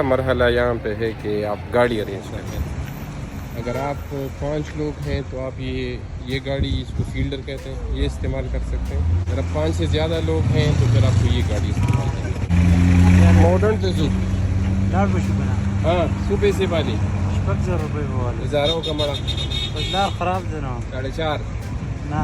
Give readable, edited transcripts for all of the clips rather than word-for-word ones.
मरहला यहाँ पे है कि आप गाड़ी अरेंज करें। अगर आप 5 लोग हैं तो आप ये गाड़ी, इसको फील्डर कहते हैं, ये इस्तेमाल कर सकते हैं। अगर आप 5 से ज़्यादा लोग हैं तो फिर आपको ये गाड़ी इस्तेमाल करनी है। मॉडर्न तजू हाँ सुबह से वाली हज़ारों का मरा खराब देना 4.5 ना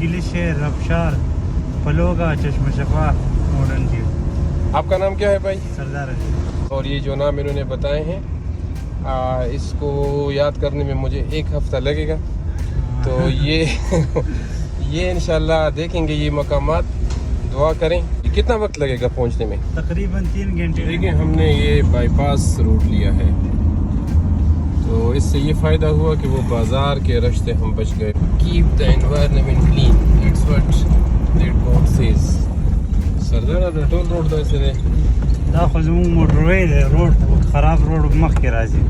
गिली शहर रफ्शार फलोगा चश्मा शफा मॉडर्न जी। आपका नाम क्या है भाई? सरदार है। और ये जो नाम इन्होंने बताए हैं इसको याद करने में मुझे 1 हफ्ता लगेगा। तो ये इंशाल्लाह देखेंगे ये मकामात, दुआ करें। कितना वक्त लगेगा पहुंचने में? तकरीबन 3 घंटे। देखिए हमने ये बाईपास रोड लिया है तो इससे ये फ़ायदा हुआ कि वो बाज़ार के रास्ते हम बच गए। Keep the environment clean, it's what that God says. Sardar toll road दा से दा खजूम मोटरवे है रोड खराब रोड मख के राजी।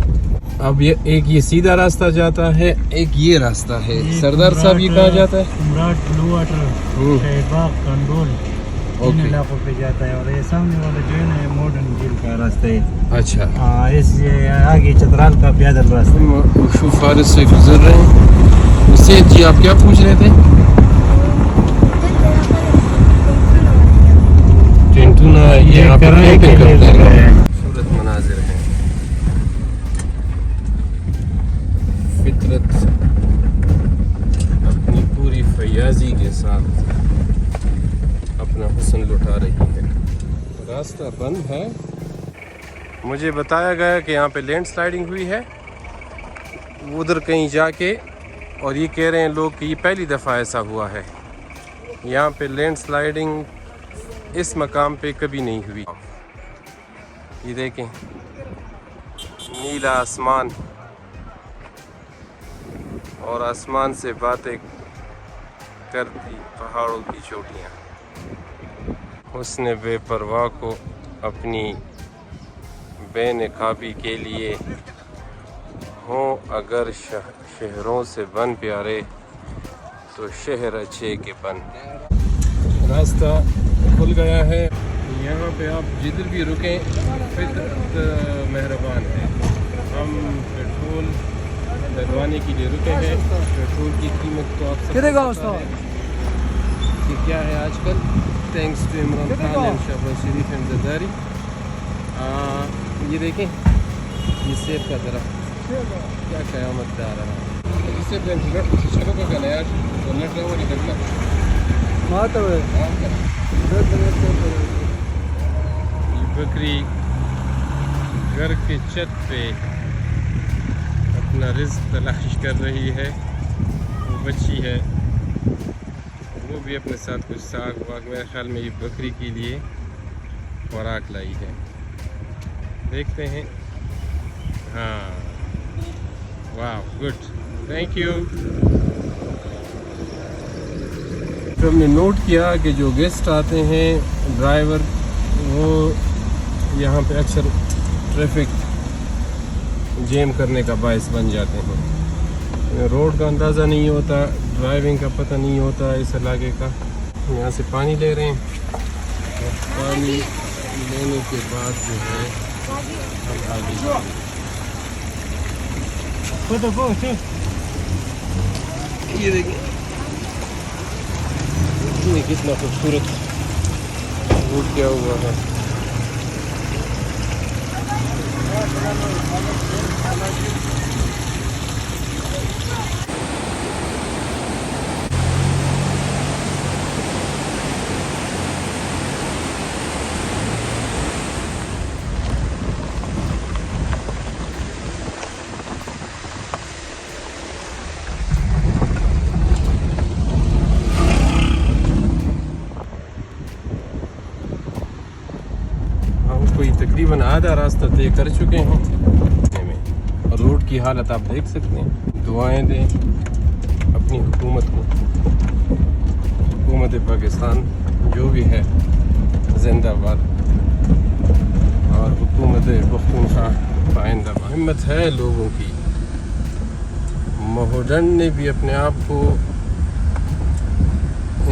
अब ये एक ये सीधा रास्ता जाता है, एक ये रास्ता है। सरदार साहब ये कहाँ जाता है? उमराट ब्लू वाटर शहबाग कंडोल इन इलाकों पे जाता है। और ये सामने वाला जो है ना मॉडर्न झील का रास्ता है। अच्छा हाँ इससे आगे चतराल का पैदल रास्ता। शू फारिस से गुजर रहे हैं। सैयद जी आप क्या पूछ रहे थे? टेंटूना ये यहाँ पर कैंपिंग करते हैं। खूबसूरत मनाजिर हैं। फितरत अपनी पूरी फयाजी के साथ अपना हुस्न लुटा रही है। रास्ता बंद है। मुझे बताया गया कि यहाँ पे लैंडस्लाइडिंग हुई है उधर कहीं जाके, और ये कह रहे हैं लोग कि ये पहली दफ़ा ऐसा हुआ है। यहाँ पे लैंडस्लाइडिंग इस मकाम पे कभी नहीं हुई। ये देखें नीला आसमान और आसमान से बातें करती पहाड़ों की चोटियाँ। उसने बेपरवाह को अपनी बेनकाबी के लिए हों अगर शहरों से बन प्यारे तो शहर अच्छे के बन। रास्ता खुल गया है। यहाँ पे आप जिधर भी रुकें फितरत मेहरबान है। हम पेट्रोल डलवाने के लिए रुके हैं। पेट्रोल की कीमत तो आप सब कि क्या है आजकल, thanks to Imran Khan and Shahbaz Sharif and Zardari. ये देखें ये सेब का दरख्त क्या क़यामत आ रहा है। इससे चलो का कहना यार नट रहा वो निकलना ये बकरी घर के छत पे अपना रिज़्क़ तलाश कर रही है। वो बच्ची है, वो भी अपने साथ कुछ साग वाग, मेरे ख्याल में ये बकरी के लिए खुराक लाई है। देखते हैं। हाँ वाह गुड, थैंक यू। तो हमने नोट किया कि जो गेस्ट आते हैं ड्राइवर वो यहाँ पे अक्सर ट्रैफिक जैम करने का बायस बन जाते हैं। रोड का अंदाज़ा नहीं होता, ड्राइविंग का पता नहीं होता इस इलाके का। यहाँ से पानी ले रहे हैं। पानी लेने के बाद जो है हम आगे ये देखिए कितना खूबसूरत रोड क्या हुआ है। तकरीबन आधा रास्ता तय कर चुके हैं और रोड की हालत आप देख सकते हैं। दुआएं दें अपनी हुकूमत को। हुकूमत पाकिस्तान जो भी है जिंदाबाद, और हुकूमत पख्तूनख्वा पाइंदा। हिम्मत है लोगों की, महोदन ने भी अपने आप को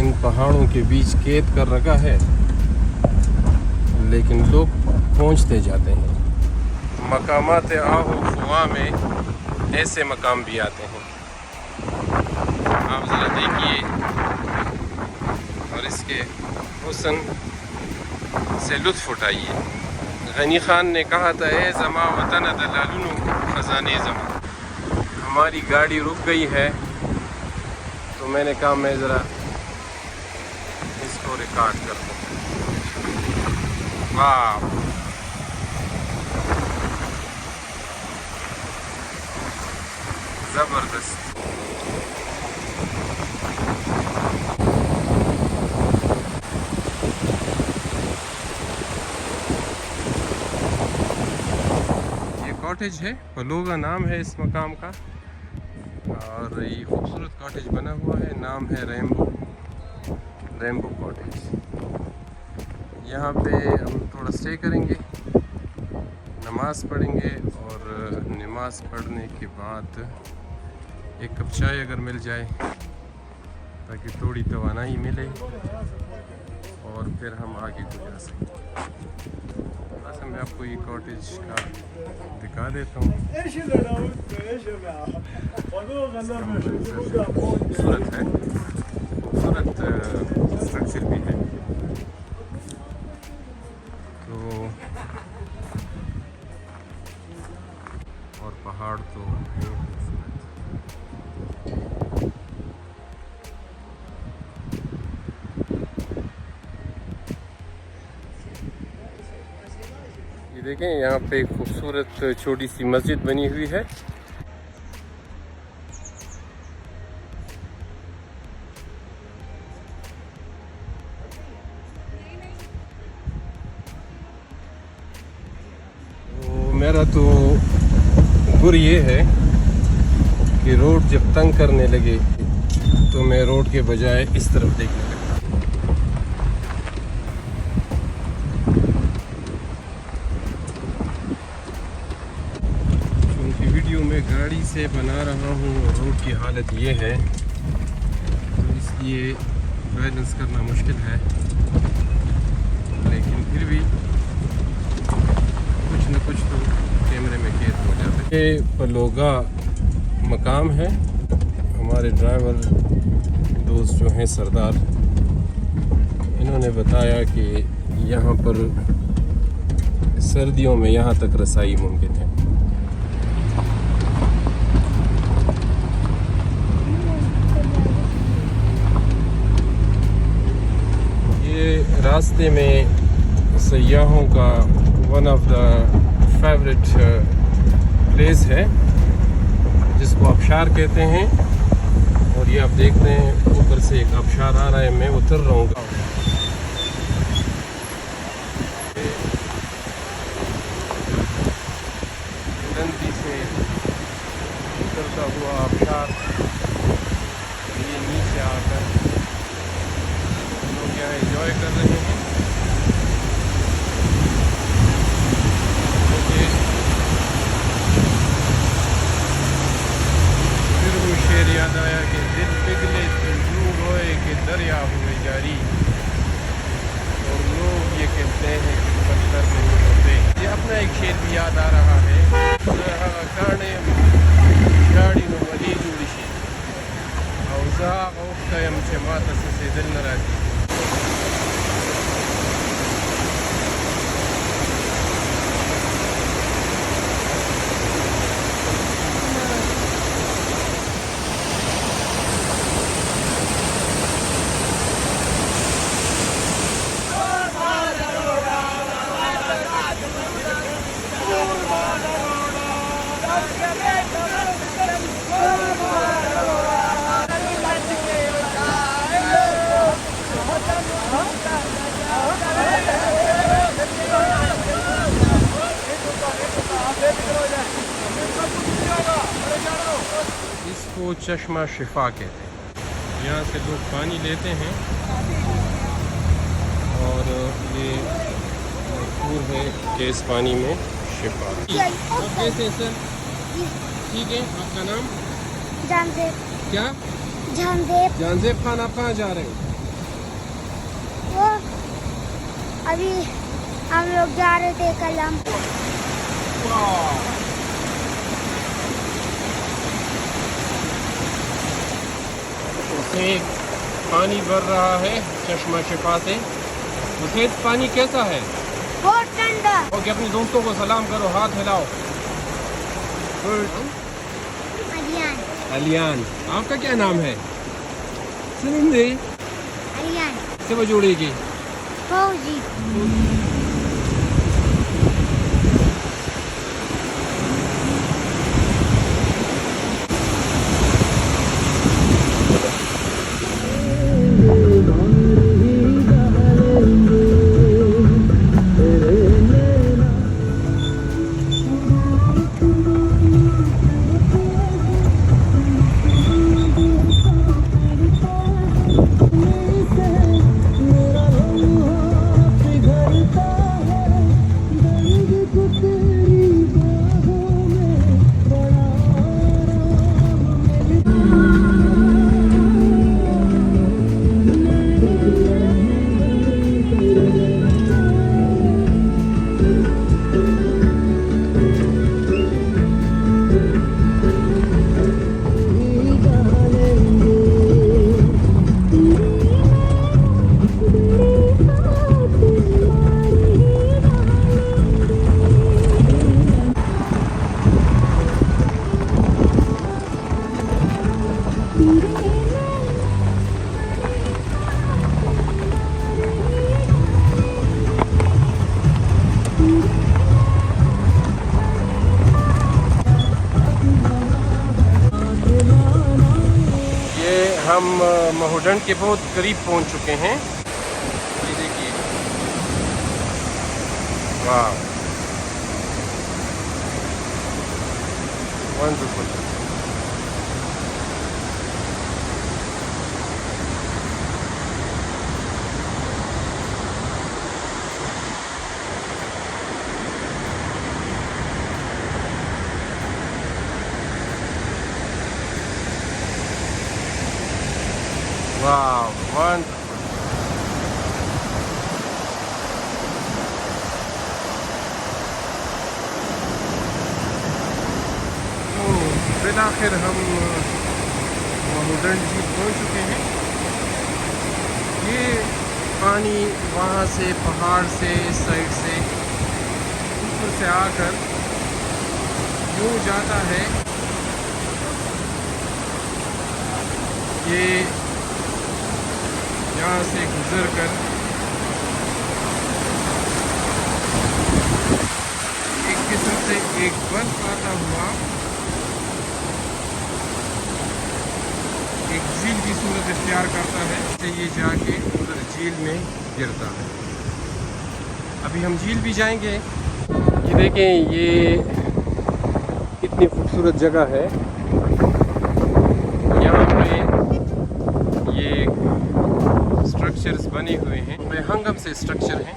इन पहाड़ों के बीच कैद कर रखा है, लेकिन लोग पहुंचते जाते हैं। मकामात आहू फुआ में ऐसे मकाम भी आते हैं, आप ज़रा देखिए और इसके हुस्न से लुत्फ़ उठाइए। गनी खान ने कहा था, ए ज़मा वतन दलालुनु ख़ज़ाने ज़मा। हमारी गाड़ी रुक गई है तो मैंने कहा मैं ज़रा इसको रिकॉर्ड कर दूँ। वाह, ज़बरदस्त। कॉटेज है, पलोगा नाम है इस मकाम का, और ये खूबसूरत कॉटेज बना हुआ है। नाम है रेम्बो कॉटेज। यहाँ पे हम थोड़ा स्टे करेंगे, नमाज़ पढ़ेंगे, और नमाज पढ़ने के बाद एक कप चाय अगर मिल जाए ताकि थोड़ी तवानाई मिले, और फिर हम आगे गुजर सकें। बस मैं आपको ये कॉटेज का दिखा देता हूँ। खूबसूरत है, खूबसूरत स्ट्रक्चर भी है। तो और पहाड़ तो है खूबसूरत। ये देखें, यहाँ पे एक खूबसूरत छोटी सी मस्जिद बनी हुई है। तो मेरा तो गुर ये है कि रोड जब तंग करने लगे तो मैं रोड के बजाय इस तरफ देखने लगा। मैं गाड़ी से बना रहा हूँ और रोड की हालत ये है, तो इसलिए बैलेंस करना मुश्किल है, लेकिन फिर भी कुछ न कुछ तो कैमरे में कैद हो जाता है। ये पलोगा मकाम है। हमारे ड्राइवर दोस्त जो हैं सरदार, इन्होंने बताया कि यहाँ पर सर्दियों में यहाँ तक रसाई मुमकिन है। रास्ते में सयाहों का one of the favourite place है जिसको आबशार कहते हैं, और ये आप देख रहे हैं ऊपर से एक आबशार आ रहा है। मैं उतर रहा हूँ। नदी से उतरता हुआ आबशार ये नीचे आकर लोग यहाँ एंजॉय कर रहे हैं। मुझे फिर वो शेर याद आया कि दिल पिघले तो यूं रोए कि दरिया हुए जारी, और लोग ये कहते हैं कि पत्थर नहीं होते। ये अपना एक शेर भी याद आ रहा है। गाने गाड़ी में वली जुड़ी शी औजा औफ्तयम माता से दिल न रहती। इसको चश्मा शिफा कहते हैं। यहाँ से लोग पानी लेते हैं और ये मशहूर है कि इस पानी में शिफा। आप कैसे सर? ठीक है, आपका नाम? जामजेब क्या? जामजेब जानजेब खान, आप कहाँ जा रहे हो? वो अभी हम लोग जा रहे थे कलम। उसे पानी भर रहा है चश्मा शिफा से। उसे पानी कैसा है? बहुत ठंडा। ओके, अपने दोस्तों को सलाम करो, हाथ हिलाओ। अलियान अलियान, आपका क्या नाम है? सुनिंदे अलियान से वो जोड़ेगी। फौजी। हम महुडन के बहुत करीब पहुंच चुके हैं। ये देखिए, वाह, वंडरफुल। वाह, वंडरफुल। फिर आखिर हम महुडन झील पहुंच चुके हैं। ये पानी वहाँ से पहाड़ से इस साइड से ऊपर से आकर यूँ जाता है। ये यहाँ से गुजर कर एक किस्म से एक बर्फ आता हुआ एक झील की सूरत इख्तियार करता है। तो ये जाके उधर झील में गिरता है। अभी हम झील भी जाएंगे। ये देखें, ये कितनी खूबसूरत जगह है। यहाँ पे ये स्ट्रक्चर्स बने हुए हैं, बेहंगम से स्ट्रक्चर हैं।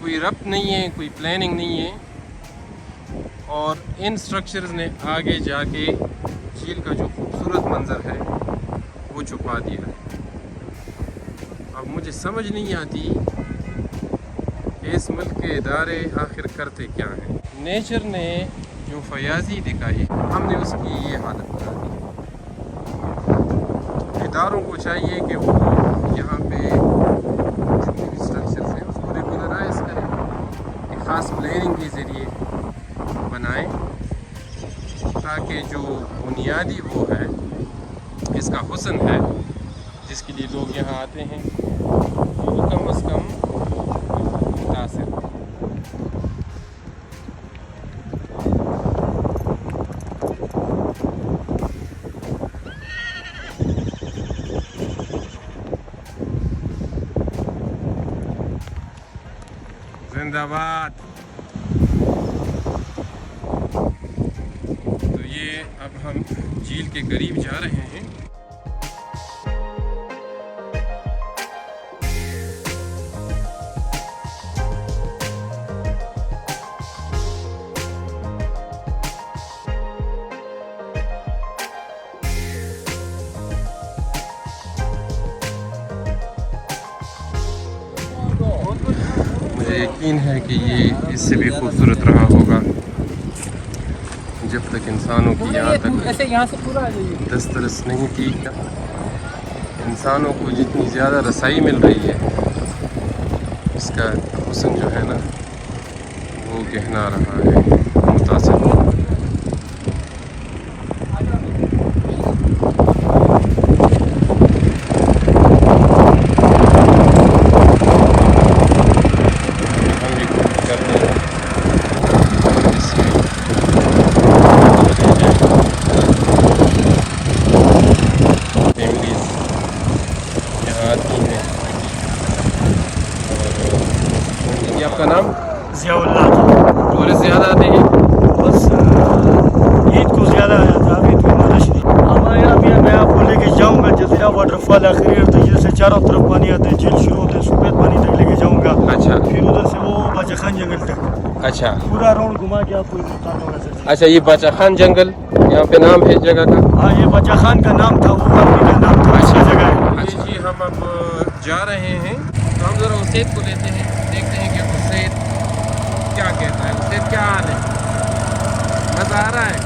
कोई रब्त नहीं है, कोई प्लानिंग नहीं है, और इन स्ट्रक्चर्स ने आगे जाके झील का जो खूबसूरत मंज़र है वो छुपा दिया है। अब मुझे समझ नहीं आती इस मुल्क के इदारे आखिर करते क्या हैं। नेचर ने जो फयाजी दिखाई, हमने उसकी ये हालत बना दी। इदारों को चाहिए कि वो यहाँ पे जितने भी स्ट्रक्चर्स हैं उसको रेगुलराइज करें, एक ख़ास प्लानिंग के ज़रिए बनाएं, ताकि जो बुनियादी वो है, इसका हुस्न है, जिसके लिए लोग यहाँ आते हैं, वो कम अज़ कम मुतासिर हो। जिंदाबाद। तो ये अब हम झील के करीब जा रहे हैं। मुझे यकीन है कि ये इससे भी खूबसूरत रहा होगा जब तक इंसानों की यहाँ तक दस्तरस नहीं थी। इंसानों को जितनी ज़्यादा रसाई मिल रही है इसका हुस्न जो है ना वो गहना रहा है, मुतासिर। आपका नाम? ज़ियाउल्लाह। टूरिस्ट ज़्यादा आते हैं? बस ईद को ज़्यादा आया था, अभी तो बारिश नहीं। हमारे यहाँ भी मैं आपको लेके जाऊँगा जज़ीरा वाटरफॉल आखिरी तो जैसे चारों तरफ पानी आता है, झील शुरू होते हैं, सफ़ेद पानी तक लेके जाऊँगा। अच्छा। फिर उधर से वो बाचा खान जंगल तक। अच्छा। पूरा राउंड घुमा के आपको हिंदुस्तान होगा सर। अच्छा, ये बाचा खान जंगल यहाँ पे नाम है जगह का? हाँ, ये बाचा खान का नाम था, वो आदमी का नाम था, अच्छी जगह है। अच्छा जी, हम अब जा रहे हैं तो हम ज़रा उसेद को लेते हैं, देखते हैं कि उसेद क्या कहता है, उसेद क्या हाल है, मज़ा आ रहा है?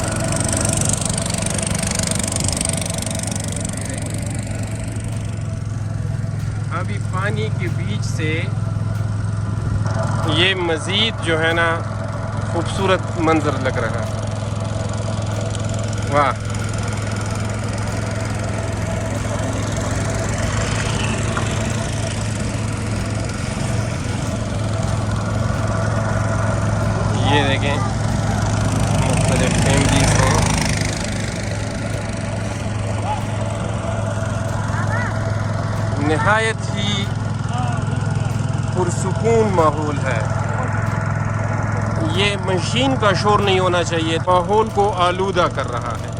अभी पानी के बीच से ये मज़ीद जो है ना खूबसूरत मंजर लग रहा है। वाह, ये देखें मुख्तलिफ फैमिलीज हैं। नहायत ही पुरसुकून माहौल है। ये मशीन का शोर नहीं होना चाहिए, माहौल को आलूदा कर रहा है।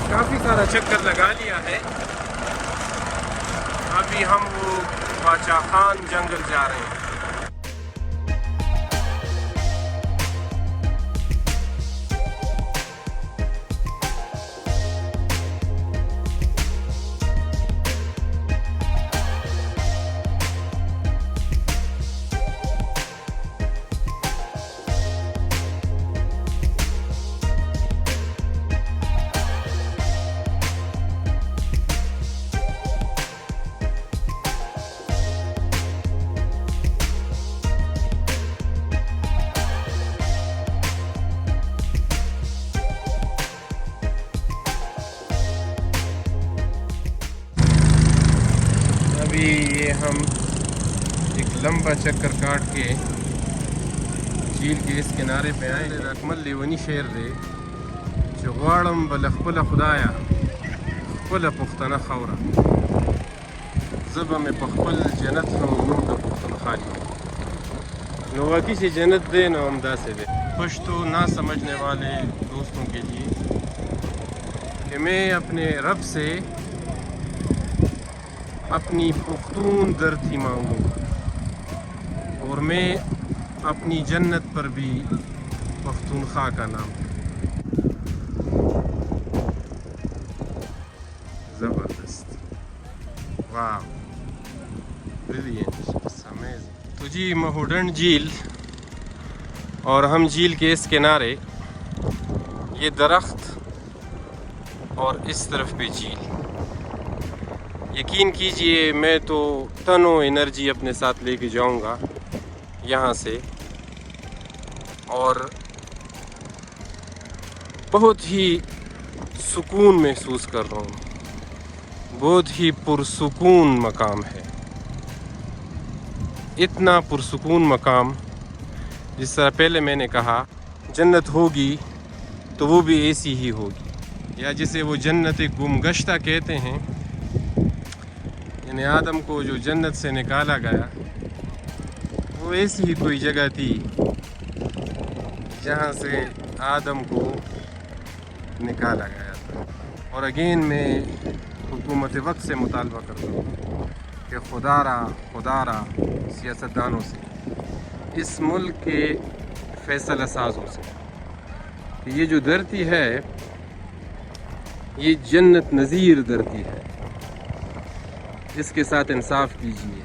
काफ़ी सारा चक्कर लगा लिया है। अभी हम वो बाचा खान जंगल जा रहे हैं। अभी ये हम एक लंबा चक्कर काट के झील के इस किनारे पे आए। रकमल लेवनी शेर दे चुगाड़म बलखबल खुदाया खबल पुख्तना खौरा जब में पखबल जन्नत हम नूर का पुख्तन खाली नवाकी से जन्नत दे न अमदा से दे। खुश तो ना समझने वाले दोस्तों के लिए कि मैं अपने रब से अपनी पुख्तून दरथी मांगूँ और मैं अपनी जन्नत पर भी पख्तूनख्वा का नाम वाह, ब्रिलियंट, अमेजिंग। तो जी महुडन झील और हम झील के इस किनारे, ये दरख्त और इस तरफ भी झील। यकीन कीजिए मैं तो टनों एनर्जी अपने साथ लेके जाऊंगा यहाँ से, और बहुत ही सुकून महसूस कर रहा हूँ। बहुत ही पुरसुकून मकाम है, इतना पुरसुकून मकाम, जिस तरह पहले मैंने कहा जन्नत होगी तो वो भी ऐसी ही होगी, या जिसे वो जन्नत गुमगश्ता कहते हैं। यानी आदम को जो जन्नत से निकाला गया, वो ऐसी ही कोई जगह थी जहाँ से आदम को निकाला गया था। और अगेन मैं हुकूमत वक्त से मुतालबा करता हूँ कि खुदारा सियासतदानों से, इस मुल्क के फैसला साजों से, कि ये जो धरती है ये जन्नत नज़ीर धरती है, इसके साथ इंसाफ कीजिए।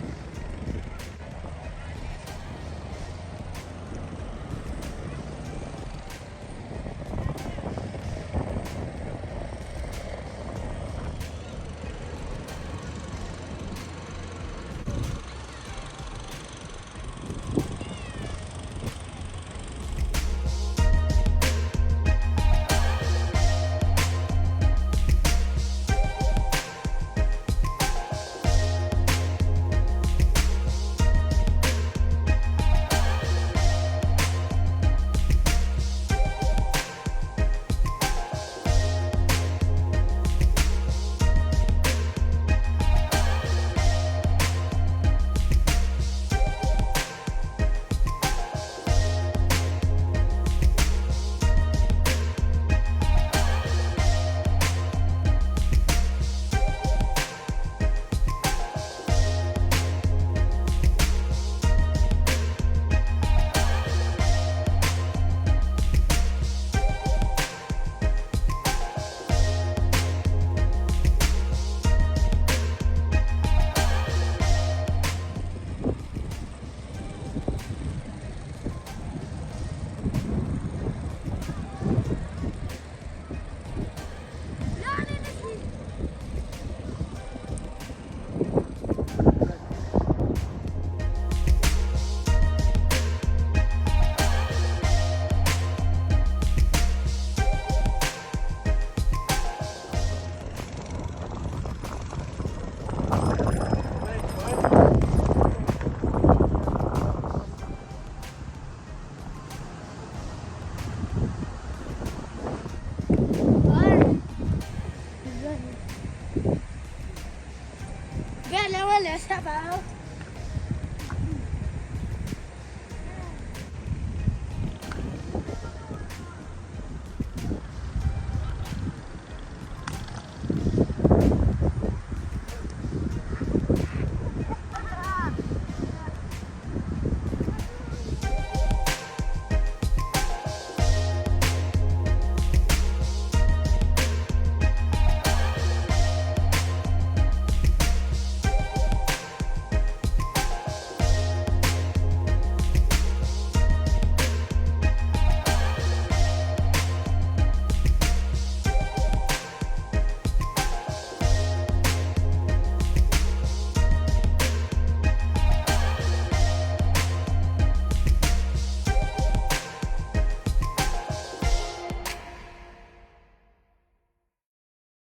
Vela, olha, essa